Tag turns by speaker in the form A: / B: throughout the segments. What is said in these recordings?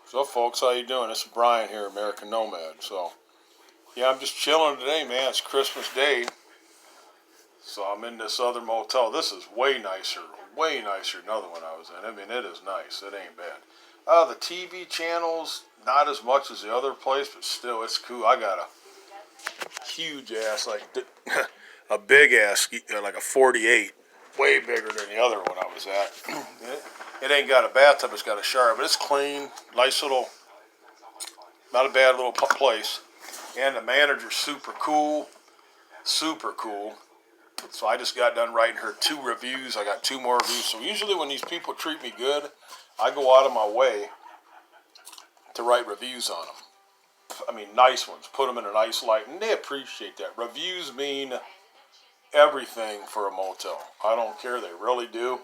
A: So folks, how you doing? This is Brian here, American Nomad. So yeah, I'm just chilling today, man. It's Christmas Day. So I'm in this other motel. This is way nicer than the other one I was in. I mean, it is nice. It ain't bad. The TV channels, not as much as the other place, but still, it's cool. I got a huge ass, like a big ass, like a 48, way bigger than the other one I was at. It ain't got a bathtub, it's got a shower, but it's clean, nice little, not a bad little place. And the manager's super cool, super cool. So I just got done writing her 2 reviews. I got 2 more reviews. So usually when these people treat me good, I go out of my way to write reviews on them. I mean, nice ones. Put them in a nice light, and they appreciate that. Reviews mean everything for a motel. I don't care. They really do.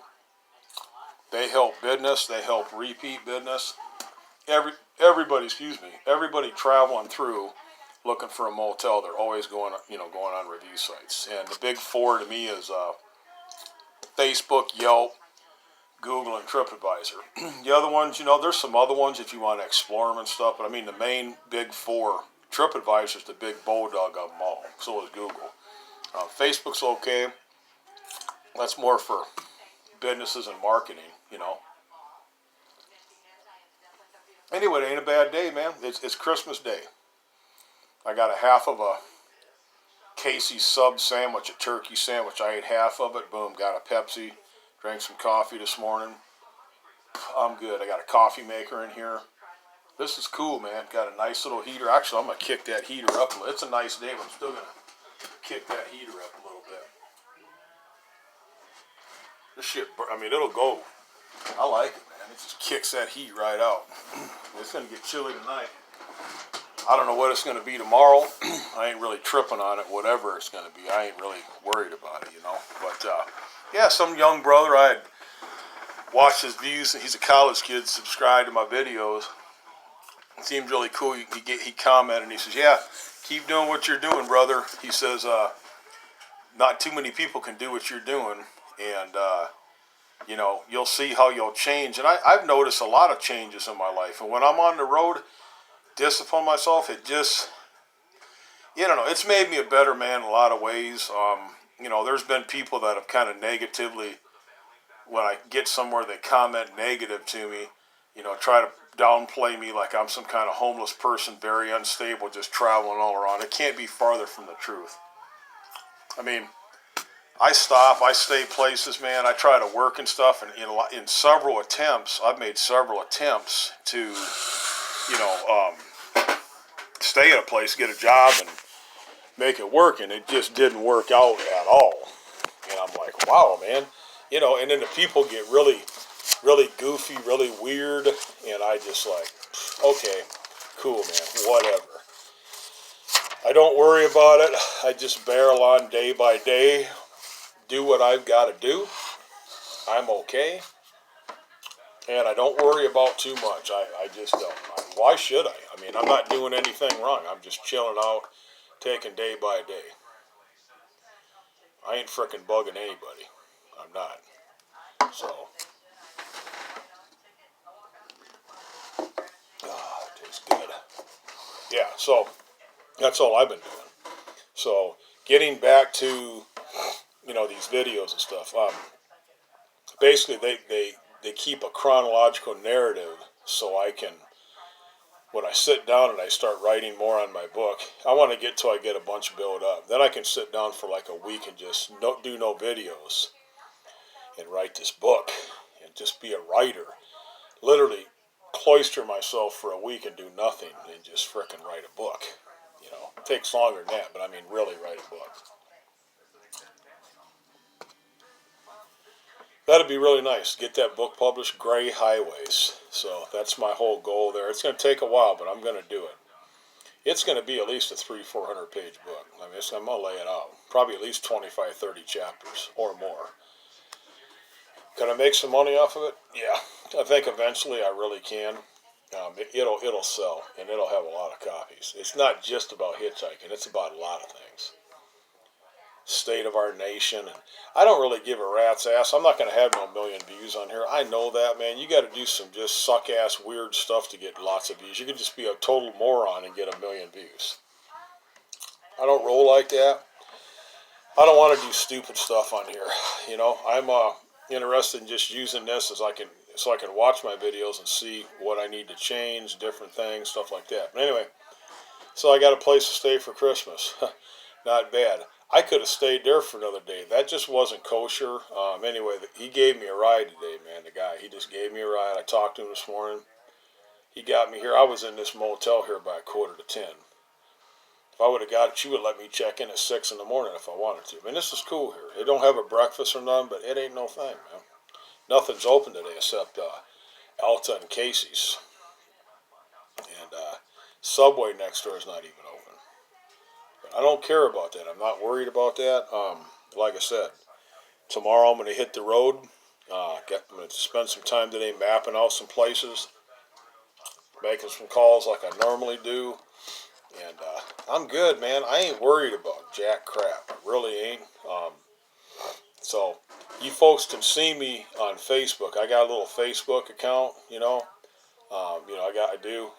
A: They help business. They help repeat business. Everybody traveling through looking for a motel, they're always going on review sites. And the big 4 to me is Facebook, Yelp, Google, and TripAdvisor. The other ones, there's some other ones if you want to explore them and stuff, but I mean the main big 4, TripAdvisor is the big bulldog of them all. So is Google. Facebook's okay. That's more for businesses and marketing. Anyway, it ain't a bad day, man. It's Christmas Day. I got a half of a Casey's sub sandwich, a turkey sandwich. I ate half of it. Boom, got a Pepsi. Drank some coffee this morning. I'm good. I got a coffee maker in here. This is cool, man. Got a nice little heater. Actually, I'm going to kick that heater up. It's a nice day, but I'm still going to kick that heater up a little bit. This shit, I mean, it'll go. I like it, man. It just kicks that heat right out. It's going to get chilly tonight. I don't know what it's going to be tomorrow. I ain't really tripping on it, whatever it's going to be. I ain't really worried about it. But, yeah, some young brother, I had watched his views. He's a college kid, subscribed to my videos. It seemed really cool. He commented, and he says, yeah, keep doing what you're doing, brother. He says, not too many people can do what you're doing, and, you'll see how you'll change. And I've noticed a lot of changes in my life. And when I'm on the road, discipline myself, it just, it's made me a better man in a lot of ways. There's been people that have kind of negatively, when I get somewhere, they comment negative to me, try to downplay me like I'm some kind of homeless person, very unstable, just traveling all around. It can't be farther from the truth. I mean, I stay places, man. I try to work and stuff, and in several attempts, I've made several attempts to, stay at a place, get a job, and make it work, and it just didn't work out at all. And I'm like, wow, man. And then the people get really, really goofy, really weird, and I just like, okay, cool, man, whatever. I don't worry about it. I just barrel on day by day, do what I've got to do. I'm okay. And I don't worry about too much. I just don't. Why should I? I mean, I'm not doing anything wrong. I'm just chilling out, taking day by day. I ain't frickin' bugging anybody. I'm not. So, it tastes good. Yeah, so that's all I've been doing. So, getting back to, these videos and stuff. Basically, they keep a chronological narrative so I can, when I sit down and I start writing more on my book, I want to get till I get a bunch built up. Then I can sit down for like a week and just do no videos and write this book and just be a writer. Literally cloister myself for a week and do nothing and just frickin' write a book. It takes longer than that, but I mean really write a book. That'd be really nice. Get that book published, Gray Highways. So that's my whole goal there. It's going to take a while, but I'm going to do it. It's going to be at least a 300-400 page book. I mean, I'm going to lay it out. Probably at least 25, 30 chapters or more. Can I make some money off of it? Yeah. I think eventually I really can. It'll sell, and it'll have a lot of copies. It's not just about hitchhiking. It's about a lot of things. state of our nation. And I don't really give a rat's ass. I'm not going to have no million views on here. I know that, man. You got to do some just suck-ass weird stuff to get lots of views. You can just be a total moron and get a million views. I don't roll like that. I don't want to do stupid stuff on here. You know, I'm interested in just using this as so I can watch my videos and see what I need to change, different things, stuff like that. But anyway, so I got a place to stay for Christmas. Not bad. I could have stayed there for another day. That just wasn't kosher. Anyway, he gave me a ride today, man. The guy, he just gave me a ride. I talked to him this morning. He got me here. I was in this motel here by 9:45. If I would have got it, you would let me check in at 6 in the morning if I wanted to. I mean, this is cool here. They don't have a breakfast or nothing, but it ain't no thing, man. Nothing's open today except Alta and Casey's. And Subway next door is not even open. I don't care about that. I'm not worried about that. Like I said, tomorrow I'm going to hit the road. I'm going to spend some time today mapping out some places, making some calls like I normally do. And I'm good, man. I ain't worried about jack crap. I really ain't. So you folks can see me on Facebook. I got a little Facebook account, you know. I do.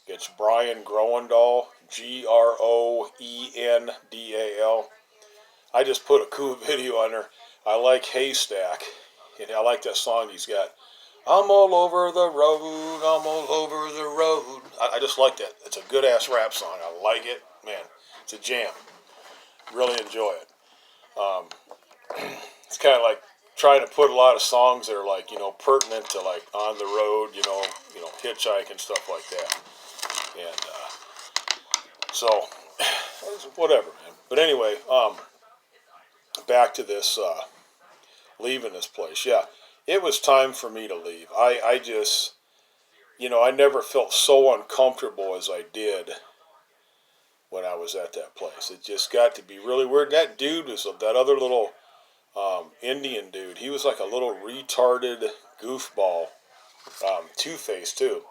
A: It's Brian Groendal, Groendal. I just put a cool video on there. I like Haystack. And I like that song he's got. I'm all over the road, I'm all over the road. I just like that. It's a good-ass rap song. I like it. Man, it's a jam. Really enjoy it. It's kind of like trying to put a lot of songs that are like, pertinent to like on the road, hitchhike and stuff like that. And so, whatever, man. But anyway, back to this, leaving this place. Yeah, it was time for me to leave. I just, I never felt so uncomfortable as I did when I was at that place. It just got to be really weird. That dude was that other little Indian dude. He was like a little retarded goofball, two-faced too.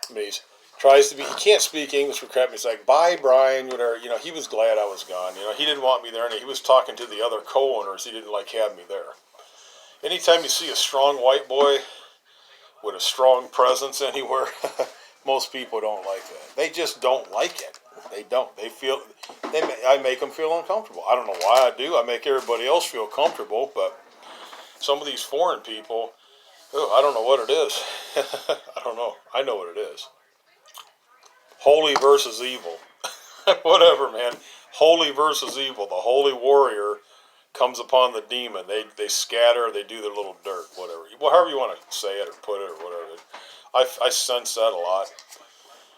A: I mean, he can't speak English for crap. He's like, bye, Brian, whatever. He was glad I was gone. He didn't want me there, and he was talking to the other co-owners. He didn't like have me there. Anytime you see a strong white boy with a strong presence anywhere, most people don't like that. They just don't like it. They don't. I make them feel uncomfortable. I don't know why I do. I make everybody else feel comfortable, but some of these foreign people, I don't know what it is. I don't know. I know what it is. Holy versus evil. Whatever, man. Holy versus evil. The holy warrior comes upon the demon. They scatter. They do their little dirt. Whatever. Well, however you want to say it or put it or whatever. I sense that a lot.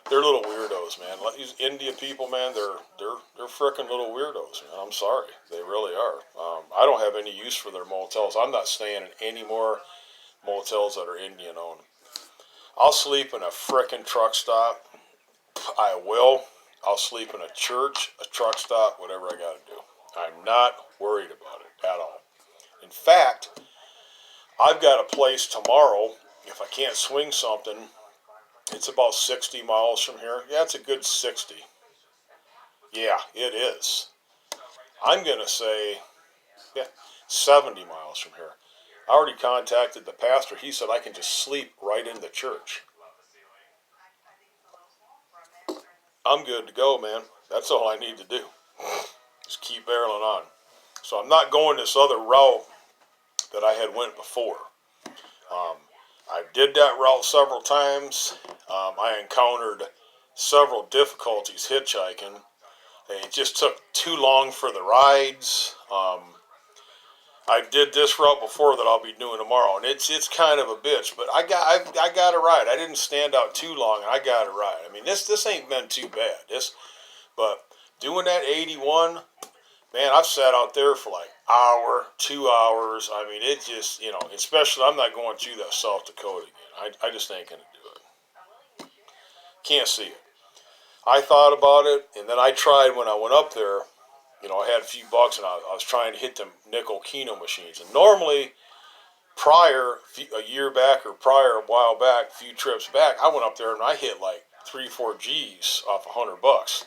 A: They're little weirdos, man. These India people, man, they're frickin' little weirdos, man. I'm sorry. They really are. I don't have any use for their motels. I'm not staying in any more motels that are Indian-owned. I'll sleep in a frickin' truck stop. I will. I'll sleep in a church, a truck stop, whatever I got to do. I'm not worried about it at all. In fact, I've got a place tomorrow. If I can't swing something, it's about 60 miles from here. Yeah, it's a good 60. Yeah, it is. I'm going to say, 70 miles from here. I already contacted the pastor. He said I can just sleep right in the church. I'm good to go, man. That's all I need to do. Just keep barreling on. So I'm not going this other route that I had went before. I did that route several times. I encountered several difficulties hitchhiking. It just took too long for the rides. I did this route before that I'll be doing tomorrow, and it's kind of a bitch. But I got a ride. I didn't stand out too long, and I got a ride. I mean, this ain't been too bad. But doing that 81, man, I've sat out there for like hour, 2 hours. I mean, it just, especially I'm not going through that South Dakota again. I just ain't going to do it. Can't see it. I thought about it, and then I tried when I went up there. I had a few bucks, and I was trying to hit them nickel Keno machines. And normally, a year back or a while back, a few trips back, I went up there and I hit like 3-4 G's off $100.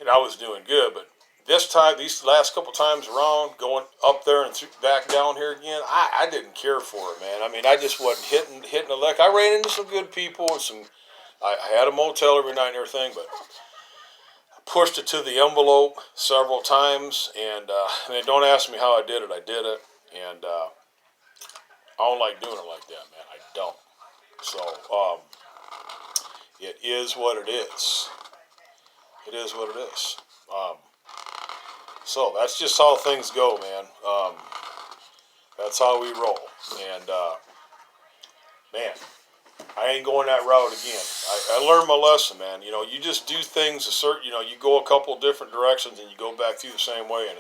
A: And I was doing good, but this time, these last couple times around, going up there and back down here again, I didn't care for it, man. I mean, I just wasn't hitting the lick. I ran into some good people and some. I had a motel every night and everything, but I pushed it to the envelope several times. And I mean, don't ask me how I did it. I did it, and I don't like doing it like that, man. I don't. So it is what it is. It is what it is. So that's just how things go, man. That's how we roll. And man, I ain't going that route again. I learned my lesson, man. You know, you just do things a certain. You know, you go a couple of different directions and you go back through the same way. And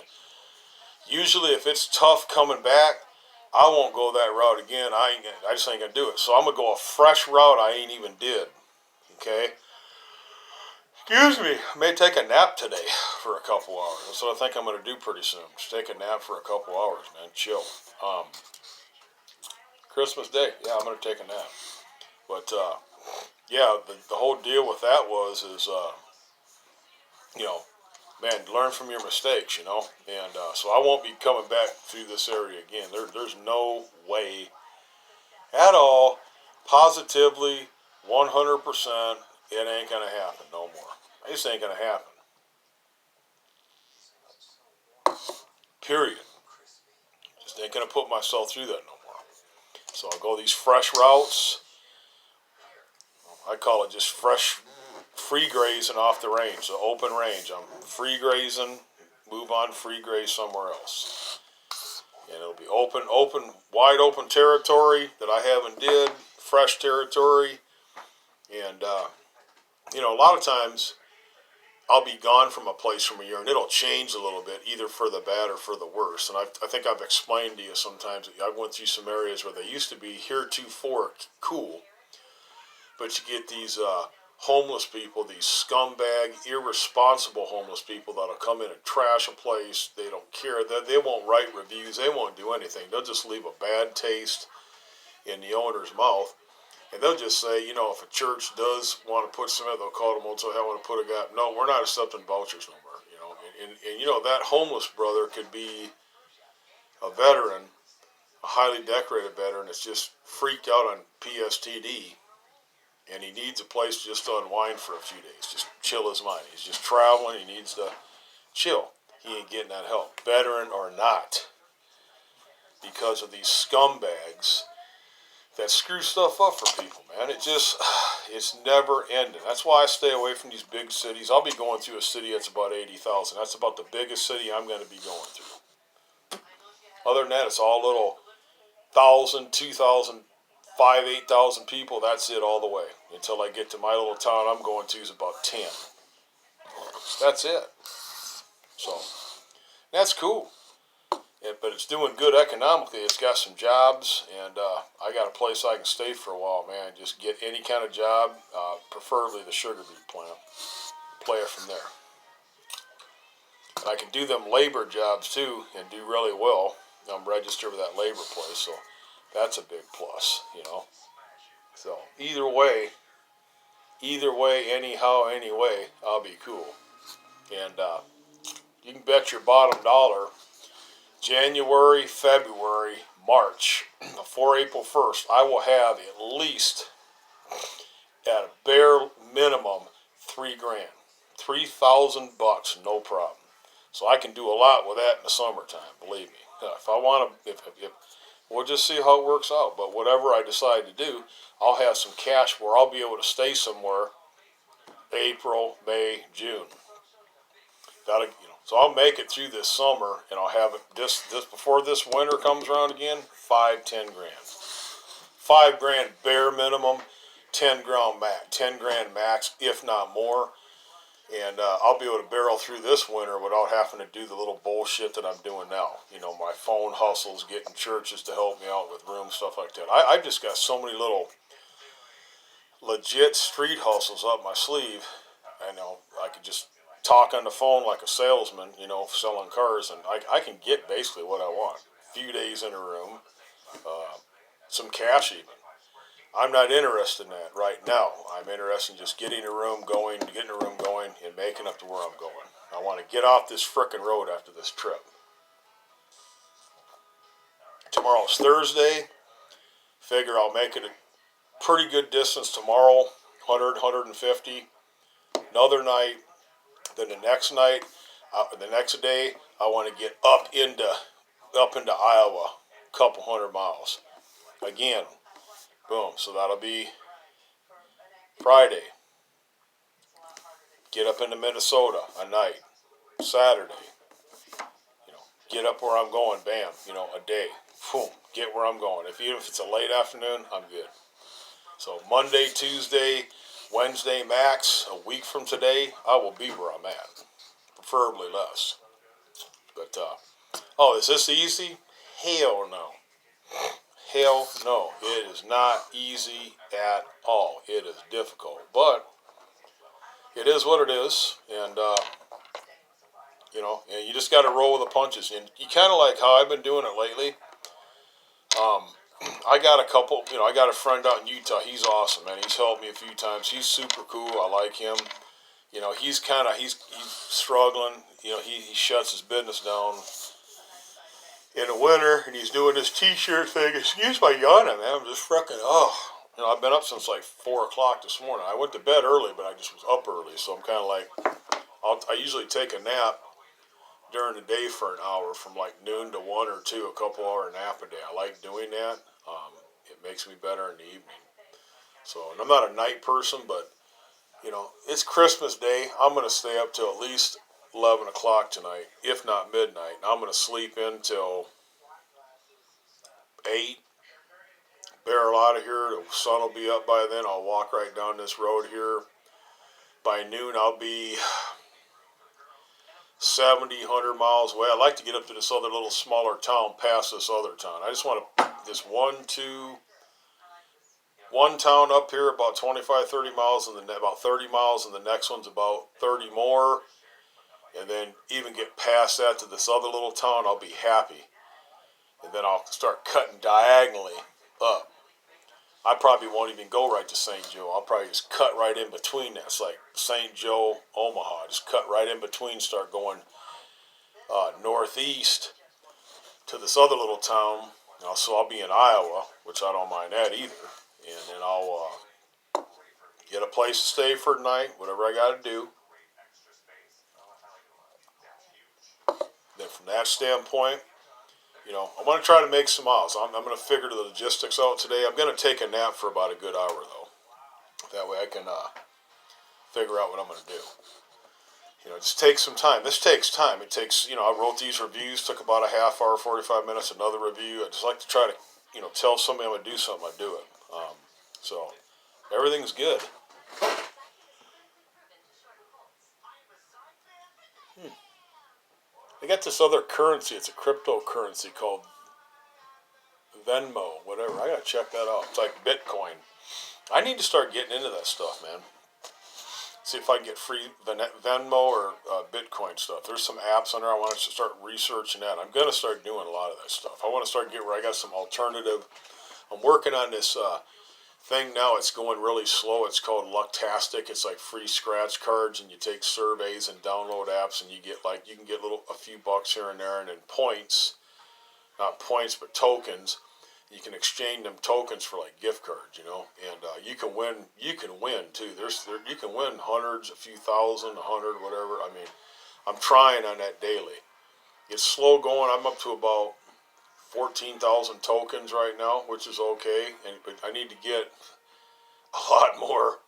A: usually, if it's tough coming back, I won't go that route again. I just ain't gonna do it. So I'm gonna go a fresh route I ain't even did. Okay. Excuse me, I may take a nap today for a couple hours. That's what I think I'm going to do pretty soon. Just take a nap for a couple hours, man. Chill. Christmas Day, yeah, I'm going to take a nap. But, yeah, the whole deal with that is, you know, man, learn from your mistakes, you know. And so I won't be coming back through this area again. There's no way at all, positively, 100%, it ain't going to happen no more. It just ain't going to happen. Period. Just ain't going to put myself through that no more. So I'll go these fresh routes. I call it just fresh, free grazing off the range, the open range. I'm free grazing, move on, free graze somewhere else. And it'll be wide open territory that I haven't did, fresh territory. And, you know, a lot of times I'll be gone from a place from a year, and it'll change a little bit, either for the bad or for the worse. And I think I've explained to you sometimes, I went through some areas where they used to be heretofore cool, but you get these homeless people, these scumbag, irresponsible homeless people that'll come in and trash a place. They don't care. They won't write reviews. They won't do anything. They'll just leave a bad taste in the owner's mouth. And they'll just say, you know, if a church does want to put some in, they'll call them motel hell and put a guy. No, we're not accepting vouchers no more. You know, and you know, that homeless brother could be a veteran, a highly decorated veteran that's just freaked out on PSTD, and he needs a place just to unwind for a few days, just chill his mind. He's just traveling. He needs to chill. He ain't getting that help, veteran or not, because of these scumbags that screw stuff up for people, man. It's never ending. That's why I stay away from these big cities. I'll be going through a city that's about 80,000. That's about the biggest city I'm going to be going through. Other than that, it's all little 1,000, 2,000, 5,000, 8,000 people. That's it all the way. Until I get to my little town I'm going to is about 10. That's it. So, that's cool. But it's doing good economically. It's got some jobs, and I got a place I can stay for a while, man. Just get any kind of job, preferably the sugar beet plant. Play it from there. And I can do them labor jobs too, and do really well. I'm registered with that labor place, so that's a big plus, you know. So either way, anyhow, anyway, I'll be cool. And you can bet your bottom dollar, January, February, March, before April 1st, I will have at least, at a bare minimum, $3,000, $3,000, no problem. So I can do a lot with that in the summertime, believe me. If I want to, if we'll just see how it works out. But whatever I decide to do, I'll have some cash where I'll be able to stay somewhere April, May, June. That'll, you know, so I'll make it through this summer, and I'll have it this before this winter comes around again. 5-10 grand, $5,000 bare minimum, 10 grand max, if not more. And I'll be able to barrel through this winter without having to do the little bullshit that I'm doing now. You know, my phone hustles, getting churches to help me out with rooms, stuff like that. I've just got so many little legit street hustles up my sleeve. I know I could just talk on the phone like a salesman, you know, selling cars, and I can get basically what I want. A few days in a room, some cash even. I'm not interested in that right now. I'm interested in just getting a room going, and making up to where I'm going. I want to get off this frickin' road after this trip. Tomorrow's Thursday. Figure I'll make it a pretty good distance tomorrow, 100, 150. Another night. Then the next night, the next day, I want to get up into Iowa, a couple 100 miles. Again, boom. So that'll be Friday. Get up into Minnesota a night. Saturday. Get up where I'm going. Bam. A day. Boom. Get where I'm going. Even if it's a late afternoon, I'm good. So Monday, Tuesday, Wednesday max, a week from today, I will be where I'm at. Preferably less. But, is this easy? Hell no. Hell no. It is not easy at all. It is difficult. But it is what it is. And, and you just got to roll with the punches. And you kind of like how I've been doing it lately. I got a couple, I got a friend out in Utah. He's awesome, man. He's helped me a few times. He's super cool. I like him. He's struggling. He shuts his business down in the winter, and he's doing this t-shirt thing. Excuse my yawning, man. I'm just freaking, I've been up since like 4 o'clock this morning. I went to bed early, but I just was up early. So I'm kind of like, I usually take a nap during the day for an hour from like noon to 1 or 2, a couple hour nap a day. I like doing that. It makes me better in the evening. So, and I'm not a night person, but, it's Christmas Day. I'm going to stay up till at least 11 o'clock tonight, if not midnight. And I'm going to sleep in till 8, barrel out of here. The sun will be up by then. I'll walk right down this road here. By noon, I'll be 70, 100 miles away. I'd like to get up to this other little smaller town past this other town. I just want this one town up here about 25, 30 miles, and then about 30 miles, and the next one's about 30 more. And then even get past that to this other little town, I'll be happy. And then I'll start cutting diagonally up. I probably won't even go right to St. Joe. I'll probably just cut right in between that. It's like St. Joe, Omaha. Just cut right in between, start going northeast to this other little town. So I'll be in Iowa, which I don't mind that either. And then I'll get a place to stay for the night, whatever I got to do. Then from that standpoint, I want to try to make some miles. I'm going to figure the logistics out today. I'm going to take a nap for about a good hour, though. That way I can figure out what I'm going to do. Just take some time. This takes time. It takes, I wrote these reviews, took about a half hour, 45 minutes, another review. I just like to try to, tell somebody I'm going to do something, I do it. So everything's good. They got this other currency. It's a cryptocurrency called Venmo, whatever. I gotta check that out. It's like Bitcoin. I need to start getting into that stuff, man. See if I can get free Venmo or Bitcoin stuff. There's some apps on there. I want to start researching that. I'm gonna start doing a lot of that stuff. I want to start getting where I got some alternative. I'm working on this thing now. It's going really slow. It's called Lucktastic. It's like free scratch cards, and you take surveys and download apps, and you get you can get a few bucks here and there, and then points, not points but tokens. You can exchange them tokens for like gift cards, and you can win. You can win too. You can win hundreds, a few thousand, 100, whatever. I mean, I'm trying on that daily. It's slow going. I'm up to about 14,000 tokens right now, which is okay, but I need to get a lot more,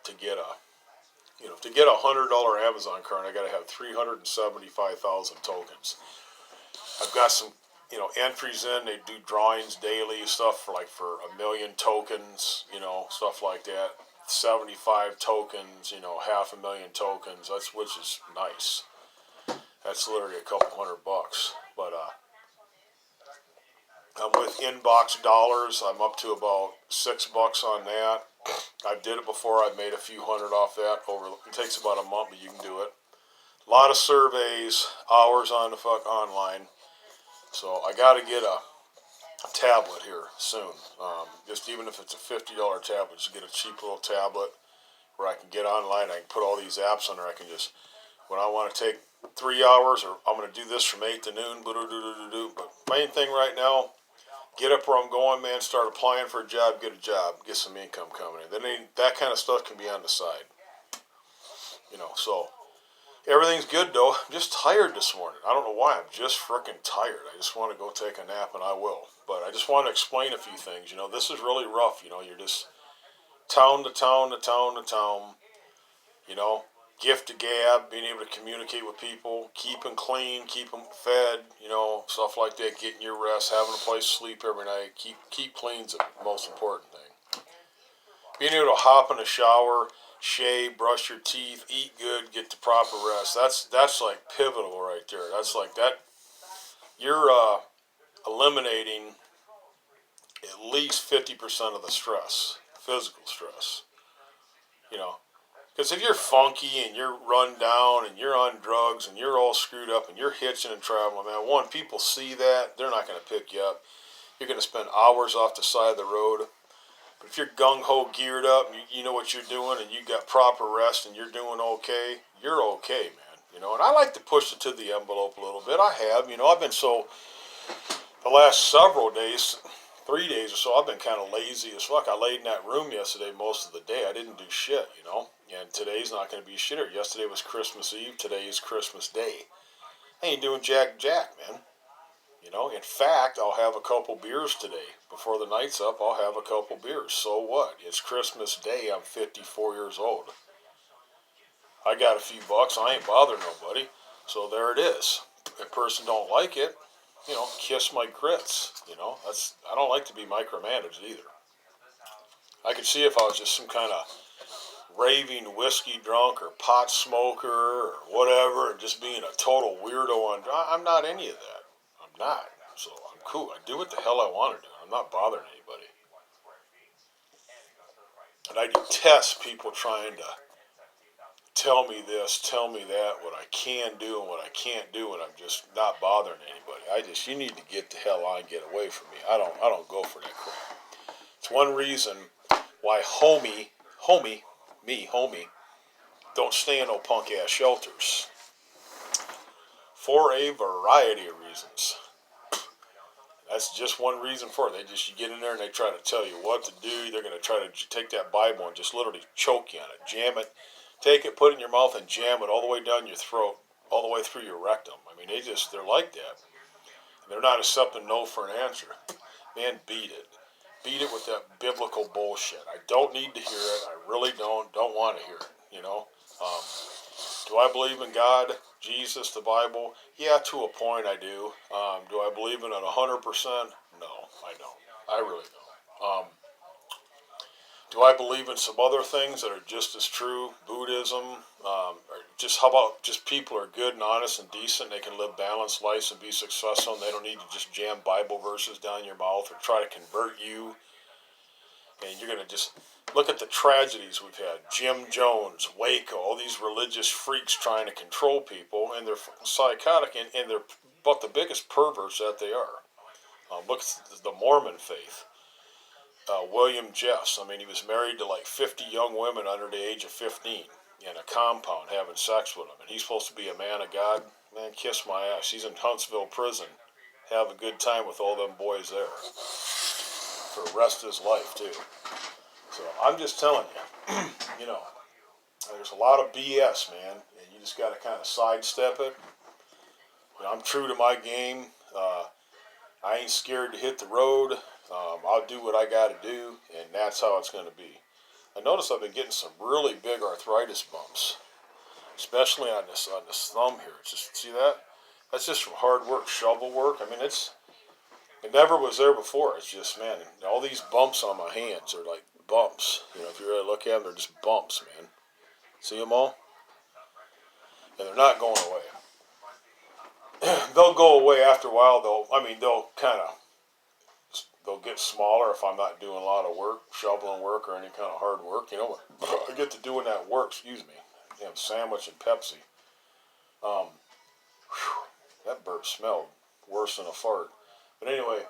A: to get a $100 Amazon card. I got to have 375,000 tokens. I've got some, entries in. They do drawings daily, stuff for 1 million tokens, stuff like that. 75 tokens, 500,000 tokens. Which is nice. That's literally a couple $100. But I'm with Inbox Dollars. I'm up to about $6 on that. I did it before. I made a few hundred off that. It takes about a month, but you can do it. A lot of surveys, hours on the online. So I got to get a tablet here soon. Just even if it's a $50 tablet, just get a cheap little tablet. where I can get online. I can put all these apps on there. I can just, when I want to take 3 hours, or I'm going to do this from 8 to noon, but main thing right now, get up where I'm going, man, start applying for a job, get some income coming in. Then that kind of stuff can be on the side, so everything's good though. I'm just tired this morning. I don't know why. I'm just freaking tired. I just want to go take a nap, and I will. But I just want to explain a few things. This is really rough. You're just town to town to town to town. You know, gift to gab, being able to communicate with people, keep them clean, keep them fed. Stuff like that. Getting your rest, having a place to sleep every night. Keep clean's the most important thing. Being able to hop in the shower, shave, brush your teeth, eat good, get the proper rest. That's like pivotal right there. That's like that. You're eliminating at least 50% of the stress, physical stress. Because if you're funky and you're run down and you're on drugs and you're all screwed up and you're hitching and traveling, man, one, people see that, they're not going to pick you up. You're going to spend hours off the side of the road. But if you're gung-ho geared up, and you know what you're doing, and you got proper rest, and you're doing okay, you're okay, man. And I like to push it to the envelope a little bit. I have. I've been the last several days, 3 days or so, I've been kind of lazy as fuck. I laid in that room yesterday most of the day. I didn't do shit, And today's not going to be shitter. Yesterday was Christmas Eve. Today is Christmas Day. I ain't doing jack, man. In fact, I'll have a couple beers today. Before the night's up, I'll have a couple beers. So what? It's Christmas Day. I'm 54 years old. I got a few bucks. I ain't bothering nobody. So there it is. If a person don't like it, kiss my grits. I don't like to be micromanaged either. I could see if I was just some kind of raving whiskey drunk or pot smoker or whatever, and just being a total weirdo. I'm not any of that. I'm not. So I'm cool. I do what the hell I want to do. I'm not bothering anybody. And I detest people trying to tell me this, tell me that, what I can do and what I can't do, and I'm just not bothering anybody. You need to get the hell on and get away from me. I don't go for that crap. It's one reason why homie, don't stay in no punk ass shelters. For a variety of reasons. That's just one reason for it. You get in there and they try to tell you what to do. They're going to try to take that Bible and just literally choke you on it, jam it, take it, put it in your mouth and jam it all the way down your throat, all the way through your rectum. They're like that. They're not accepting no for an answer. Man, beat it. Beat it with that biblical bullshit. I don't need to hear it. I really don't want to hear it, Do I believe in God, Jesus, the Bible? Yeah, to a point I do. Do I believe in it 100%? No, I don't. I really don't. Do I believe in some other things that are just as true? Buddhism, or just how about just people are good and honest and decent, they can live balanced lives and be successful, and they don't need to just jam Bible verses down your mouth or try to convert you. And you're going to just look at the tragedies we've had. Jim Jones, Waco, all these religious freaks trying to control people, and they're psychotic, and they're about the biggest perverts that they are. Look at the Mormon faith. William Jeffs, he was married to like 50 young women under the age of 15 in a compound having sex with them. And he's supposed to be a man of God. Man, kiss my ass. He's in Huntsville prison. Have a good time with all them boys there. For the rest of his life, too. So I'm just telling you, there's a lot of BS, man. And you just got to kind of sidestep it. I'm true to my game. I ain't scared to hit the road. I'll do what I got to do, and that's how it's going to be. I notice I've been getting some really big arthritis bumps, especially on this thumb here. See that? That's just from hard work, shovel work. It never was there before. It's just, man, all these bumps on my hands are like bumps. If you really look at them, they're just bumps, man. See them all? And they're not going away. They'll go away after a while, though. They'll get smaller if I'm not doing a lot of work, shoveling work or any kind of hard work. I get to doing that work, excuse me. Damn sandwich and Pepsi. That burp smelled worse than a fart. But anyway,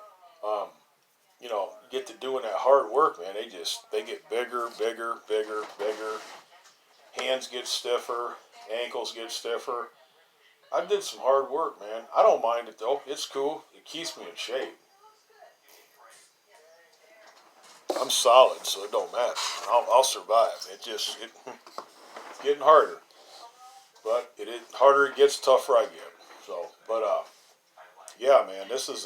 A: you get to doing that hard work, man. They get bigger. hands get stiffer, ankles get stiffer. I did some hard work, man. I don't mind it though. It's cool. It keeps me in shape. I'm solid, so it don't matter. I'll survive. It's getting harder, but it harder it gets, tougher I get. So, but yeah, man, this is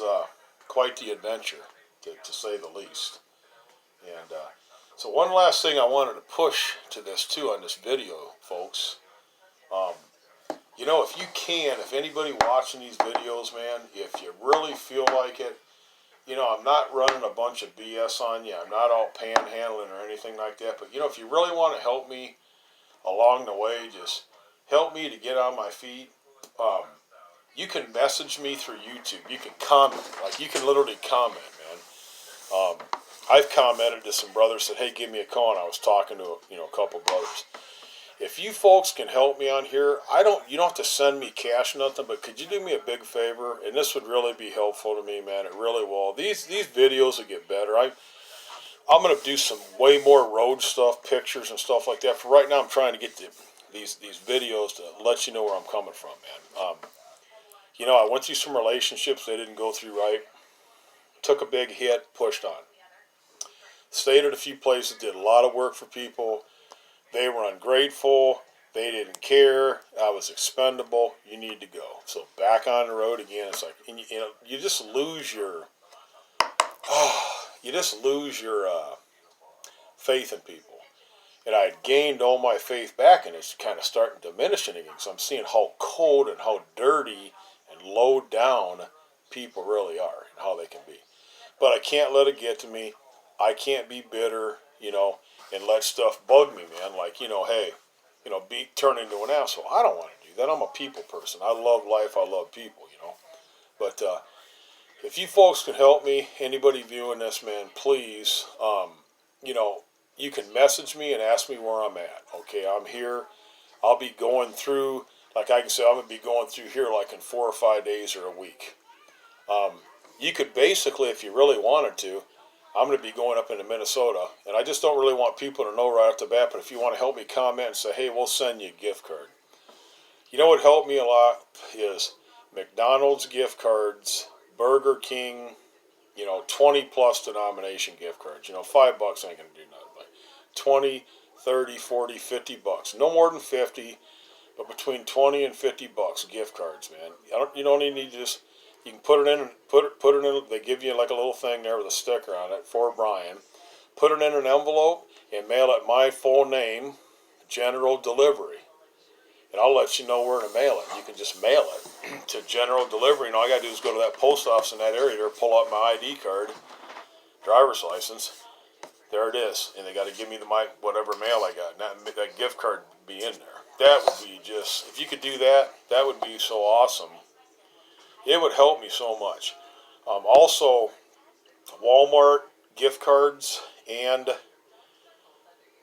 A: quite the adventure, to say the least. And so one last thing I wanted to push to this too on this video, folks. Um, if you can, if anybody watching these videos, man, if you really feel like it, I'm not running a bunch of BS on you. I'm not all panhandling or anything like that. But, if you really want to help me along the way, just help me to get on my feet. Um, you can message me through YouTube. You can comment. Like, you can literally comment, man. I've commented to some brothers, said, hey, give me a call. And I was talking to, a couple brothers. If you folks can help me on here, you don't have to send me cash or nothing, but could you do me a big favor? And this would really be helpful to me, man. It really will. These videos will get better. I'm going to do some way more road stuff, pictures and stuff like that. For right now, I'm trying to get these videos to let you know where I'm coming from, man. I went through some relationships they didn't go through right. Took a big hit, pushed on. Stayed at a few places, did a lot of work for people. They were ungrateful. They didn't care. I was expendable. You need to go. So back on the road again. It's like, and you just lose your, faith in people. And I had gained all my faith back, and it's kind of starting to diminish again. So I'm seeing how cold and how dirty and low down people really are and how they can be. But I can't let it get to me. I can't be bitter, and let stuff bug me, man. Like, hey, turn into an asshole. I don't want to do that. I'm a people person. I love life. I love people, But if you folks can help me, anybody viewing this, man, please, you can message me and ask me where I'm at. Okay, I'm here. I'll be going through, like I can say, I'm going to be going through here like in 4 or 5 days or a week. You could basically, if you really wanted to, I'm going to be going up into Minnesota, and I just don't really want people to know right off the bat, but if you want to help me comment and say, hey, we'll send you a gift card. What helped me a lot is McDonald's gift cards, Burger King, 20 plus denomination gift cards. $5 ain't going to do nothing, but 20, 30, 40, 50 bucks. No more than 50, but between 20 and 50 bucks gift cards, man. You don't even need to just, you can put it in, put it in, they give you like a little thing there with a sticker on it for Brian. Put it in an envelope and mail it my full name, General Delivery. And I'll let you know where to mail it. You can just mail it to General Delivery, and all I got to do is go to that post office in that area there, pull out my ID card, driver's license. There it is. And they got to give me whatever mail I got. And that gift card would be in there. That would be just, if you could do that, that would be so awesome. It would help me so much. Also, Walmart gift cards and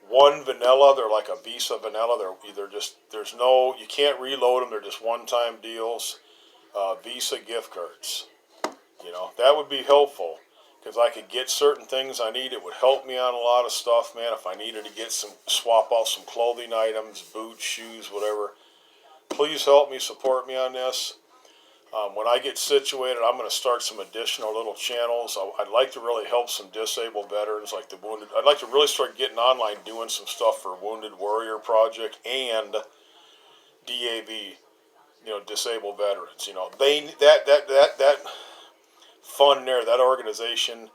A: one vanilla, they're like a Visa vanilla. They're either you can't reload them. They're just one-time deals. Visa gift cards. That would be helpful because I could get certain things I need. It would help me on a lot of stuff, man. If I needed to swap out some clothing items, boots, shoes, whatever. Please help me, support me on this. When I get situated, I'm going to start some additional little channels. I'd like to really help some disabled veterans, like the wounded. I'd like to really start getting online, doing some stuff for Wounded Warrior Project and DAV, disabled veterans. That fund there, that organization,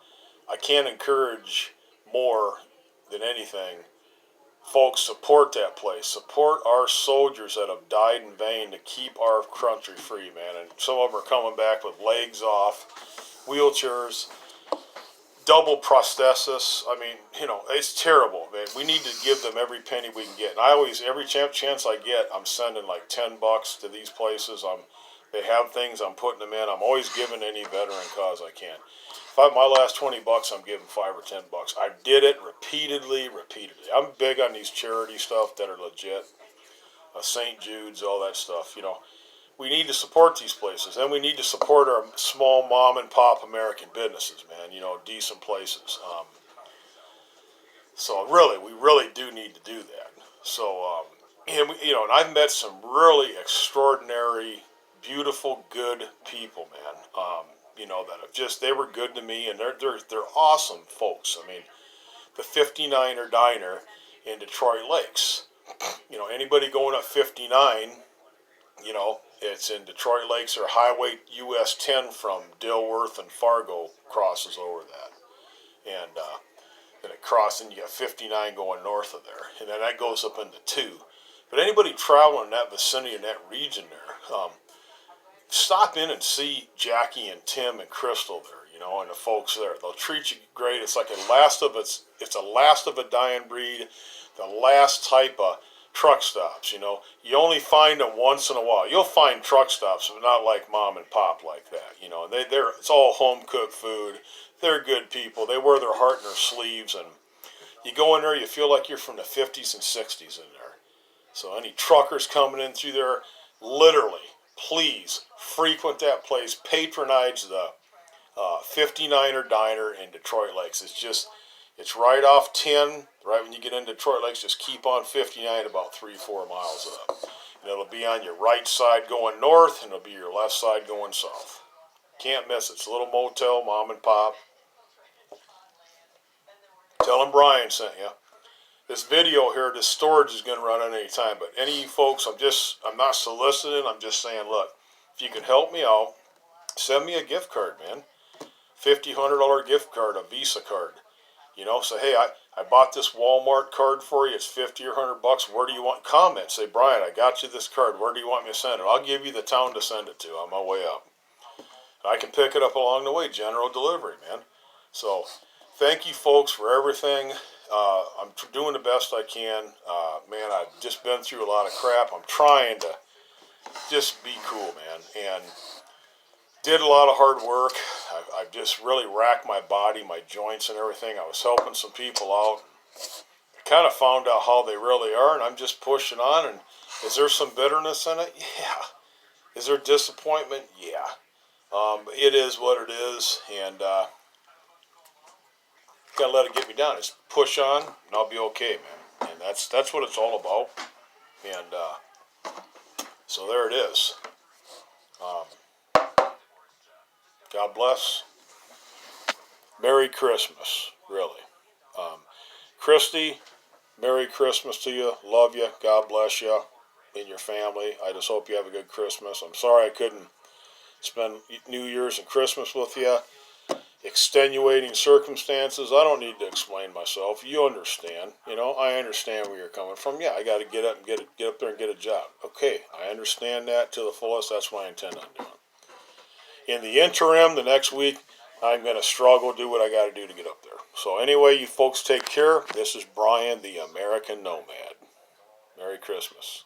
A: I can't encourage more than anything. Folks, support that place. Support our soldiers that have died in vain to keep our country free, man. And some of them are coming back with legs off, wheelchairs, double prosthesis. I mean, it's terrible, man. We need to give them every penny we can get. And every chance I get, I'm sending like $10 to these places. They have things, I'm putting them in. I'm always giving any veteran cause I can. My last $20, I'm giving $5 or $10. I did it repeatedly. I'm big on these charity stuff that are legit. St. Jude's, all that stuff. We need to support these places, and we need to support our small mom and pop American businesses, man. Decent places. So we really do need to do that. So And and I've met some really extraordinary, beautiful, good people, man. That have they were good to me, and they're awesome folks. I mean, the 59er Diner in Detroit Lakes. Anybody going up 59, it's in Detroit Lakes, or Highway US 10 from Dilworth and Fargo crosses over that. And then it crosses, and you got 59 going north of there. And then that goes up into 2. But anybody traveling in that vicinity, in that region there, stop in and see Jackie and Tim and Crystal there, and the folks there. They'll treat you great. It's like it's a last of a dying breed, the last type of truck stops. You only find them once in a while. You'll find truck stops, but not like mom and pop like that. It's all home cooked food. They're good people. They wear their heart in their sleeves, and you go in there, you feel like you're from the 50s and 60s in there. So any truckers coming in through there, literally, please frequent that place. Patronize the 59er Diner in Detroit Lakes. It's right off 10, right when you get into Detroit Lakes. Just keep on 59 about 3-4 miles up. And it'll be on your right side going north, and it'll be your left side going south. Can't miss it. It's a little motel, mom and pop. Tell them Brian sent you. This video here, this storage is going to run at any time. But any of you folks, I'm not soliciting. I'm just saying, look, if you can help me out, send me a gift card, man. $50, $100 gift card, a Visa card. Say, hey, I bought this Walmart card for you. It's 50 or $100. Where do you want? Comment. Say, Brian, I got you this card. Where do you want me to send it? I'll give you the town to send it to on my way up. I can pick it up along the way. General delivery, man. So, thank you, folks, for everything. I'm doing the best I can. Man, I've just been through a lot of crap. I'm trying to just be cool, man. And did a lot of hard work. I've just really racked my body, my joints and everything. I was helping some people out. I kind of found out how they really are, and I'm just pushing on. And is there some bitterness in it? Yeah. Is there disappointment? Yeah. It is what it is, and gotta let it get me down. Just push on, and I'll be okay, man. And that's what it's all about. And so there it is. God bless. Merry Christmas, really. Christy, Merry Christmas to you. Love you. God bless you and your family. I just hope you have a good Christmas. I'm sorry I couldn't spend New Year's and Christmas with you. Extenuating circumstances. I don't need to explain myself. You understand. I understand where you're coming from. Yeah, I got to get up and get up there and get a job. Okay, I understand that to the fullest. That's what I intend on doing. In the interim, the next week, I'm going to struggle, do what I got to do to get up there. So anyway, you folks take care. This is Brian, the American Nomad. Merry Christmas.